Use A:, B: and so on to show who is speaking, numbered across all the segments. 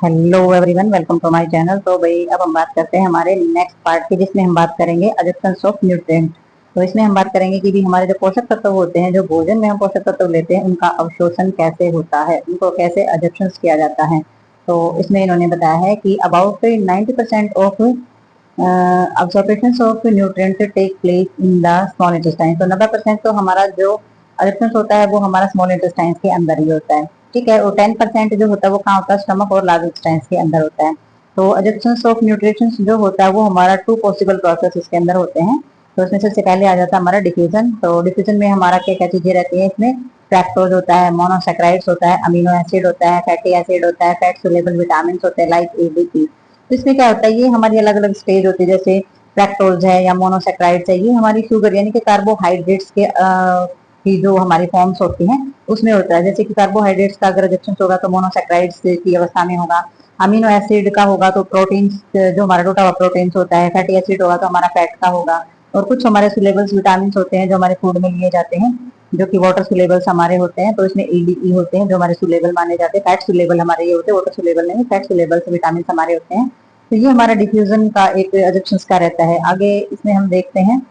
A: Hello everyone, welcome to my channel. तो भाई अब हम बात करते हैं हमारे नेक्स्ट पार्ट की, जिसमें हम बात करेंगे एब्जॉर्प्शन ऑफ न्यूट्रिएंट। तो इसमें हम बात करेंगे कि भी हमारे जो पोषक तत्व होते हैं, जो भोजन में हम पोषक तत्व लेते हैं, उनका अवशोषण कैसे होता है, उनको कैसे एब्जॉर्प्शन किया जाता है। तो इसमें इन्होंने बताया है कि about 90% of absorption of nutrient take place in the small intestine. तो 90% तो हमारा जो एब्जॉर्प्शन होता है वो हमारा स्मॉल इंटेस्टाइन के अंदर ही होता है। ठीक है, और 10% जो होता है वो कहाँ होता है, स्टमक और लार्ज इंटेस्टाइन्स के अंदर होता है। तो एब्जॉर्प्शन ऑफ न्यूट्रिशंस जो होता है वो हमारा 2 पॉसिबल प्रोसेस इसके अंदर होते हैं। तो इसमें सबसे पहले आ जाता है हमारा डिफ्यूजन। तो डिफ्यूजन में हमारा क्या क्या चीजें रहती है, इसमें फ्रैक्टोज होता है, मोनोसैकेराइड्स होता है, अमीनो एसिड होता है, फैटी एसिड होता है, फैट सोल्यूबल विटामिन होते हैं लाइक एबीसी। तो इसमें क्या होता है, ये हमारी अलग अलग स्टेज होती है। जैसे फ्रैक्टोज है या मोनोसैकेराइड्स है, ये हमारी शुगर यानी कि कार्बोहाइड्रेट्स के की जो हमारी फॉर्म्स होती हैं उसमें होता है। जैसे कि कार्बोहाइड्रेट्स का अगर रिडक्शन होगा तो मोनोसैकेराइड्स की अवस्था में होगा। अमीनो एसिड का होगा तो प्रोटीन्स, जो हमारा टूटा हुआ प्रोटीन्स होता है। फैटी एसिड होगा तो हमारा फैट का होगा। और कुछ हमारे सुलेबल्स विटामिन होते हैं जो हमारे फूड में लिए जाते हैं, जो कि वाटर सुलेबल्स हमारे होते हैं। तो इसमें ईडीई होते हैं जो हमारे सुलेबल माने जाते हैं। फैट सुलेबल हमारे ये होते हैं, वाटर सुलेबल नहीं, फैट सुलेबल्स विटामिन हमारे होते हैं। तो ये हमारा डिफ्यूजन का एक एब्जॉर्प्शन का रहता है। आगे इसमें हम देखते हैं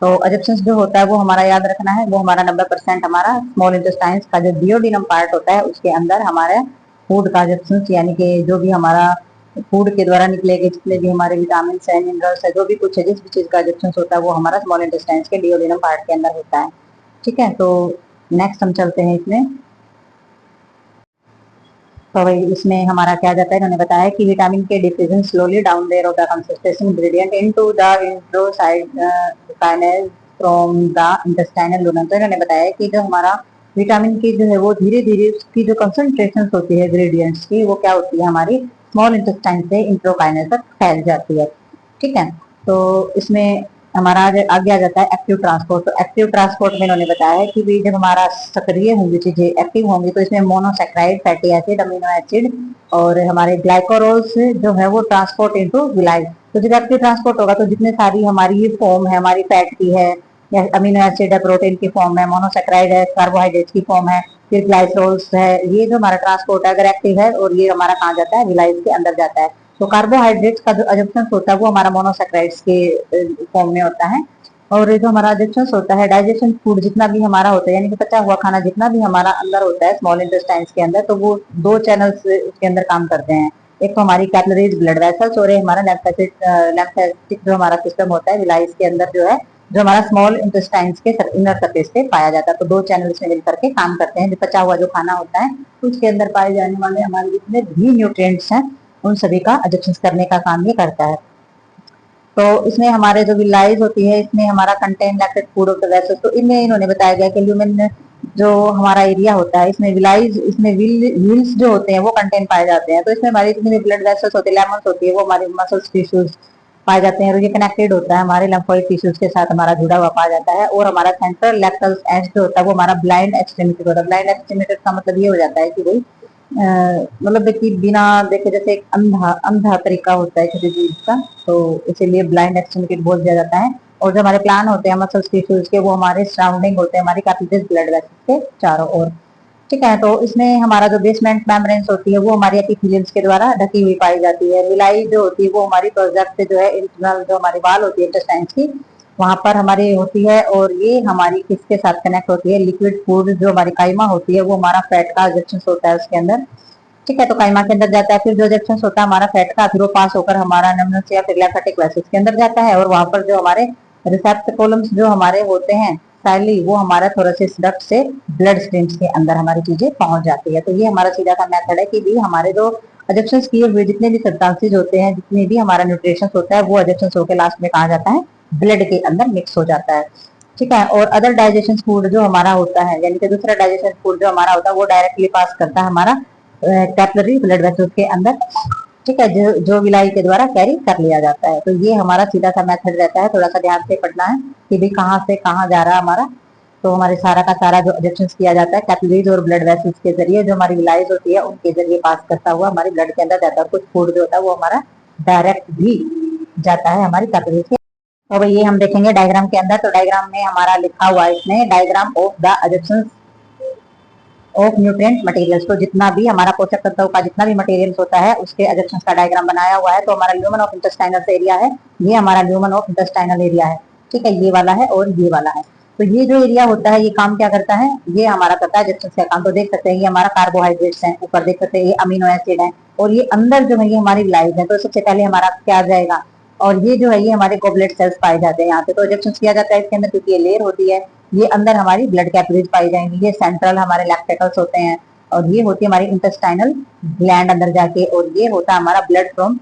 A: तो एजिप्शियंस जो होता है वो हमारा याद रखना है, वो हमारा 90% हमारा स्मॉल इंटेस्टाइन्स का जो डिओडिनम पार्ट होता है उसके अंदर हमारे फूड का एजिप्शियंस, यानी कि जो भी हमारा फूड के द्वारा निकलेंगे जितने भी हमारे विटामिन है, मिनरल्स है, जो भी कुछ है, जिस भी चीज का एजिप्शियंस होता है वो हमारा स्मॉल इंटेस्टाइन्स के डिओडिनम पार्ट के अंदर होता है। ठीक है, तो नेक्स्ट हम चलते हैं इसमें। तो भाई इसमें हमारा क्या जाता है, इन्होंने बताया कि विटामिन के diffusion slowly down their of the consistent ingredient into the enterocyte kinase from the intestinal lumen. तो इन्होंने बताया कि जो हमारा विटामिन की जो है वो धीरे धीरे उसकी जो कंसंट्रेशन होती है इंग्रेडिएंट्स की, वो क्या होती है, हमारी स्मॉल इंटेस्टाइन से इंट्रोकाइनेज तक फैल जाती है। ठीक है, तो इसमें हमारा आगे आ जाता है एक्टिव ट्रांसपोर्ट। तो एक्टिव ट्रांसपोर्ट में इन्होंने बताया है कि भी जब हमारा सक्रिय होंगी चीजें, एक्टिव होंगी, तो इसमें monosaccharide, fatty acid, amino acid और हमारे ग्लाइकोरोल्स जो है वो ट्रांसपोर्ट इनटू ग्लाइड। तो जब एक्टिव ट्रांसपोर्ट होगा तो जितने सारी हमारी ये फॉर्म है, हमारी फैट की है या अमीनो एसिड है, प्रोटीन की फॉर्म है, मोनोसैकेराइड है, कार्बोहाइड्रेट की फॉर्म है, फिर ग्लाइकोरोल्स है, ये जो हमारा ट्रांसपोर्ट है अगर एक्टिव है और ये हमारा कहाँ जाता है, ग्लाइड के अंदर जाता है। तो कार्बोहाइड्रेट्स का जो एब्जॉर्प्शन होता है वो हमारा मोनोसैकेराइड्स के फॉर्म में होता है। और जो हमारा एब्जॉर्प्शन होता है, डाइजेशन फूड जितना भी हमारा होता है, यानी कि पचा हुआ खाना जितना भी हमारा अंदर होता है स्मॉल इंटेस्टाइन्स के अंदर, तो वो 2 चैनल्स उसके अंदर काम करते हैं। एक तो हमारी कैपिलरीज ब्लड वेसल्स और हमारा लिम्फेटिक जो हमारा सिस्टम होता है विलाइस के अंदर, जो है जो हमारा स्मॉल इंटेस्टाइन्स के इनर सरफेस पे पाया जाता है। तो 2 चैनल इसमें मिलकर के काम करते हैं। जो पचा हुआ जो खाना होता है उसके अंदर पाए जाने वाले हमारे जितने भी न्यूट्रिएंट्स हैं उन सभी का एब्जॉर्प्शन करने का काम ये करता है। तो इसमें हमारे जो विलाइज होती है, इसमें हमारा contain lactated food of the vessels. तो इनमें इन्होंने बताया गया कि ल्यूमेन जो हमारा एरिया होता है, इसमें विलाइज, इसमें व्हील्स जो होते हैं वो कंटेन पाए जाते हैं। तो इसमें हमारी जितने ब्लड वेसल्स होते हैं, लेमन्स होती है, वो हमारे मसल्स टिश्यूज पाए जाते हैं और ये कनेक्टेड होता है हमारे लिम्फोइड टिश्यूज के साथ, हमारा जुड़ा हुआ पाया जाता है। और हमारा सेंट्रल लैक्टल एज जो होता है वो हमारा ब्लाइंड एक्सट्रीमिटी होता है। ब्लाइंड एक्सट्रीमिटी का मतलब ये हो जाता है कि भाई मतलब देखिए बिना देखे, जैसे एक अंधा अंधा तरीका होता है किसी चीज का, तो इसीलिए ब्लाइंड एक्सट्रीमिटी बोल दिया जाता है। और जो हमारे प्लान होते हैं मसल्स टिश्यूज के, वो हमारे सराउंडिंग होते हैं हमारी कैपिलरीज ब्लड वेसल्स के चारों ओर। ठीक है, तो इसमें हमारा जो बेसमेंट मेम्ब्रेन्स होती है वो हमारी एपिथेलियम्स के द्वारा ढकी हुई पाई जाती है। विलाई जो होती है वो हमारी प्रोजेक्ट जो है इंटरनल जो हमारी वाल होती है इंटेस्टाइन्स की, वहां पर हमारी होती है। और ये हमारी किसके साथ कनेक्ट होती है, लिक्विड फूड जो हमारी काइमा होती है वो हमारा फैट का एजेक्शन होता है उसके अंदर। ठीक है, तो काइमा के अंदर जाता है, फिर जो एजेक्शन होता है हमारा फैट का, फिर वो पास होकर हमारा नमनस या फिर लिम्फेटिक वेसल्स के अंदर जाता है। और वहां पर जो हमारे रिसेप्टकोलम्स जो हमारे होते हैं साइली, वो हमारा थोरेसिस डक्ट से ब्लड स्ट्रीम्स के अंदर हमारी चीजें पहुंच जाती है। तो ये हमारा सीधा सा मेथड है कि भी हमारे जो एजेक्शन किए हुए जितने भी सब्सटेंसेज होते हैं, जितने भी हमारा न्यूट्रिशन होता है, वो एजेक्शन होकर लास्ट में कहा जाता है, ब्लड के अंदर मिक्स हो जाता है। ठीक है, और अदर डाइजेशन फूड जो हमारा होता है, यानी कि दूसरा डाइजेशन फूड जो हमारा होता है वो डायरेक्टली पास करता है हमारा कैपिलरी ब्लड वेसल्स के अंदर। ठीक है, जो विलाई के द्वारा कैरी कर लिया जाता है। तो ये हमारा सीधा सा मेथड रहता है, थोड़ा सा ध्यान से पढ़ना है कि भी कहाँ से कहाँ जा रहा है हमारा। तो हमारे सारा का सारा जो एजेक्शन किया जाता है कैपिलरीज और ब्लड वेसल्स के जरिए, जो हमारी विलाइज होती है उनके जरिए पास करता हुआ हमारे ब्लड के अंदर जाता है। कुछ फूड जो होता है वो हमारा डायरेक्ट भी जाता है हमारी कैपिलरीज के। और ये हम देखेंगे डायग्राम के अंदर। तो डायग्राम में हमारा लिखा हुआ है, इसमें diagram of the ejection of nutrient materials. तो जितना भी हमारा पोषक तत्व का जितना भी मटेरियल्स होता है उसके एडजक्शन का डायग्राम बनाया हुआ है। तो हमारा ल्यूमन ऑफ इंटेस्टाइनल एरिया है, ये हमारा ल्यूमन ऑफ इंटेस्टाइनल एरिया है, ठीक है, ये वाला है और ये वाला है। तो ये जो एरिया होता है ये काम क्या करता है, ये हमारा करता है एडजक्शन का काम। तो देख सकते हैं ये हमारा कार्बोहाइड्रेट्स है, ऊपर देख सकते हैं ये अमीनो एसिड है, और ये अंदर जो है ये हमारी लाइव है। तो सबसे पहले हमारा क्या आ जाएगा, और ये जो है ये हमारे गोबलेट सेल्स पाए जाते हैं यहाँ पे। तो एडजक्शन किया जाता है इसके अंदर, क्योंकि ये लेयर होती है। ये अंदर हमारी ब्लड कैपिलरीज पाई जाएंगी, ये सेंट्रल हमारे लैक्टिकल्स होते हैं, और ये होती है हमारी इंटेस्टाइनल ग्लैंड अंदर जाके, और ये होता है हमारा ब्लड फ्रॉम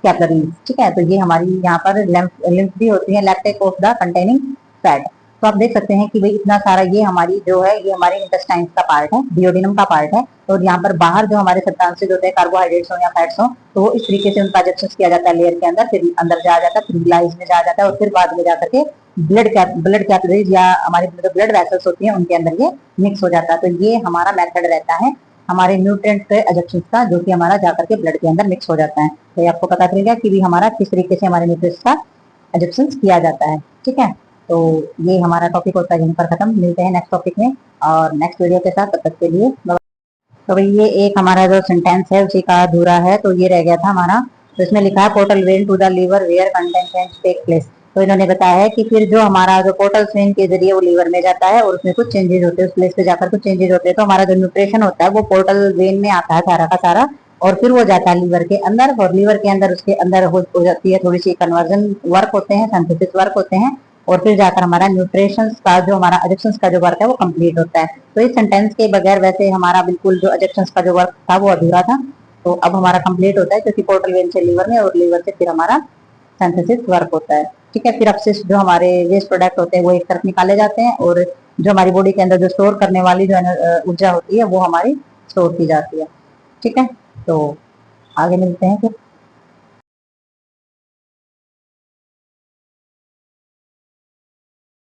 A: कैपिलरीज, ठीक है। तो ये हमारी यहाँ पर लिम्फ भी होती है, lactic of the containing fat. तो आप देख सकते हैं कि भाई इतना सारा ये हमारी जो है ये हमारे इंटेस्टाइन का पार्ट है, डिओडिनम का पार्ट है। और यहाँ पर बाहर जो हमारे सब्सटेंसेस होते हैं, कार्बोहाइड्रेट्स हो या फैट्स हो, तो वो इस तरीके से उनका एडजस्ट किया जाता है लेयर के अंदर, फिर अंदर जा जाता है, फिर ग्लाइज में जा जाता है, और फिर बाद में जाकर के ब्लड कैपिलरीज या हमारी ब्लड वेसल्स होती हैं उनके अंदर ये मिक्स हो जाता है। तो ये हमारा मेथड रहता है हमारे न्यूट्रिएंट के एडजक्शन का, जो कि हमारा जाकर के ब्लड के अंदर मिक्स हो जाता है। तो ये आपको पता चल गया कि भी हमारा किस तरीके से हमारे न्यूट्रिएंट्स का एडजक्शन किया जाता है, ठीक है। तो ये हमारा टॉपिक होता है यहीं पर खत्म। मिलते हैं नेक्स्ट टॉपिक में और नेक्स्ट वीडियो के साथ, तब तक के लिए। तो भाई ये एक हमारा जो सेंटेंस है उसी का अधूरा है, तो ये रह गया था हमारा। तो इसमें लिखा है portal vein to the liver where content take place. तो इन्होंने बताया है कि फिर जो हमारा जो पोर्टल वेन के जरिए वो लीवर में जाता है और उसमें कुछ चेंजेस होते हैं, उस प्लेस पे जाकर कुछ चेंजेस होते हैं। तो हमारा जो न्यूट्रिशन होता है वो पोर्टल वेन में आता है सारा का सारा, और फिर वो जाता है लीवर के अंदर, और लीवर के अंदर उसके अंदर हो जाती है थोड़ी सी कन्वर्जन वर्क होते हैं, सिंथेसिस वर्क होते हैं, और फिर जाकर हमारा न्यूट्रिशन का जो हमारा एडजक्शन का जो वर्क है वो कंप्लीट होता है। तो इस सेंटेंस के बगैर वैसे हमारा बिल्कुल जो एडजक्शन का जो वर्क था वो अधूरा था। तो अब हमारा कंप्लीट होता है, क्योंकि पोर्टल वेन से लीवर में और लीवर से फिर हमारा सिंथेसिस वर्क होता है, ठीक है। फिर अपशिष्ट जो हमारे वेस्ट प्रोडक्ट होते हैं वो एक तरफ निकाले जाते हैं, और जो हमारी बॉडी के अंदर जो स्टोर करने वाली जो ऊर्जा होती है वो हमारी स्टोर की जाती है, ठीक है। तो आगे मिलते हैं फिर।